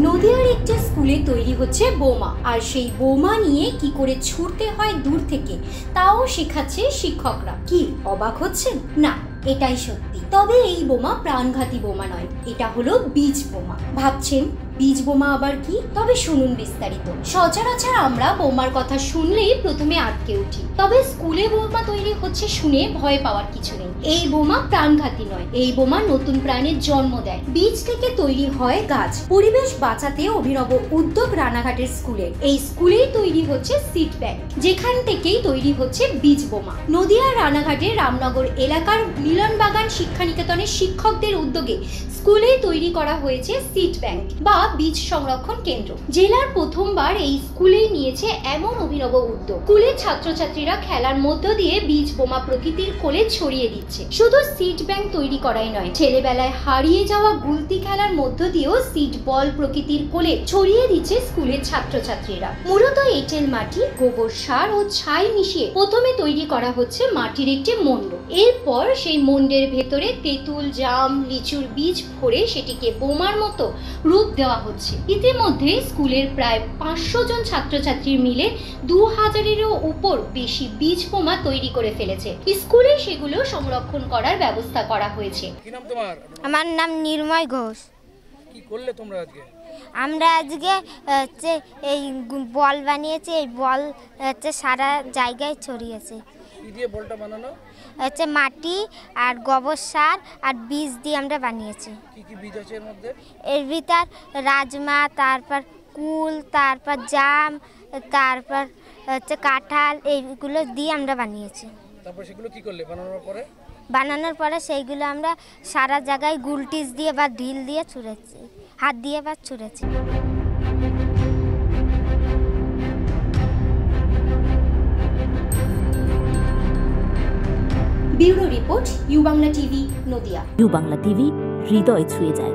নদিয়ার একটি স্কুলে তৈরি হচ্ছে বোমা, আর সেই বোমা নিয়ে কি করে ছুটতে হয় দূর থেকে তাও শেখাচ্ছে শিক্ষকরা। কি অবাক হচ্ছেন? না, এটাই সত্যি। তবে এই বোমা প্রাণঘাতী বোমা নয়, এটা হলো বীজ বোমা। ভাবছেন বীজ বোমা আবার কি? তবে শুনুন বিস্তারিত। সচরাচর আমরা বোমার কথা শুনলেই প্রথমে আটকে উঠি, তবে স্কুলে বোমা তৈরি হচ্ছে শুনে ভয় পাওয়ার কিছু নেই। এই বোমা প্রাণঘাতী নয়, এই বোমা নতুন প্রাণের জন্ম দেয়। বীজ থেকে তৈরি হয় গাছ। পরিবেশ বাঁচাতে অভিনব উদ্যোগ রানাঘাটের স্কুলের। এই স্কুলেই তৈরি হচ্ছে সিড ব্যাংক, যেখান থেকেই তৈরি হচ্ছে বীজ বোমা। নদিয়ার রানাঘাটের রামনগর এলাকার মিলনবাগান শিক্ষানিকেতনের শিক্ষকদের উদ্যোগে স্কুলে তৈরি করা হয়েছে সিড ব্যাংক বা বীজ সংরক্ষণ কেন্দ্র। জেলার প্রথমবার এই স্কুলেই নিয়েছে এমন অভিনব উদ্যোগ। স্কুলের ছাত্রছাত্রীরা খেলার মধ্য দিয়ে বীজ বোমা প্রকৃতির কোলে ছড়িয়ে দিচ্ছে। শুধু সিড ব্যাংক তৈরি করাই নয়, ছেলেবেলায় হারিয়ে যাওয়া গুলতি খেলার মধ্য দিয়েও সিড বল প্রকৃতির কোলে ছড়িয়ে দিচ্ছে স্কুলের ছাত্রছাত্রীরা। মূলত এঁটেল মাটি, গোবর সার ও ছাই মিশিয়ে প্রথমে তৈরি করা হচ্ছে মাটির একটি মন্ড। এরপর সেই মন্ডের ভেতরে তেঁতুল, জাম, লিচুর বীজ ভরে সেটিকে বোমার মতো রূপ দেওয়া হচ্ছে। ইতিমধ্যে স্কুলের প্রায় 500 জন ছাত্রছাত্রী মিলে 2000-এরও উপর বেশি বীজ বোমা তৈরি করে ফেলেছে। স্কুলে সেগুলো সংরক্ষণ করার ব্যবস্থা করা হয়েছে। কি নাম তোমার? আমার নাম নির্ময় ঘোষ। কি করলে তোমরা আজকে? আমরা আজকে এই বল বানিয়েছি। এই বল সারা জায়গায় ছড়িয়েছে। কি দিয়ে বলটা বানানো? মাটি আর গোবর সার আর বীজ দিয়ে আমরা বানিয়েছি। কি কি বীজ আছে এর মধ্যে? এর ভিতর রাজমা, তারপর কুল, তারপর জাম, তারপর কাঁঠাল, এইগুলো দিয়ে আমরা বানিয়েছি। তারপর সেগুলো কি করলে বানানোর পরে সেইগুলো আমরা সারা জায়গায় গুলটিস দিয়ে বা ঢিল দিয়ে ছুঁড়েছি, হাত দিয়ে বা ছুঁড়েছি। Bureau report, U Bangla TV, Nadia. U Bangla TV, হৃদয় ছুঁয়ে যায়।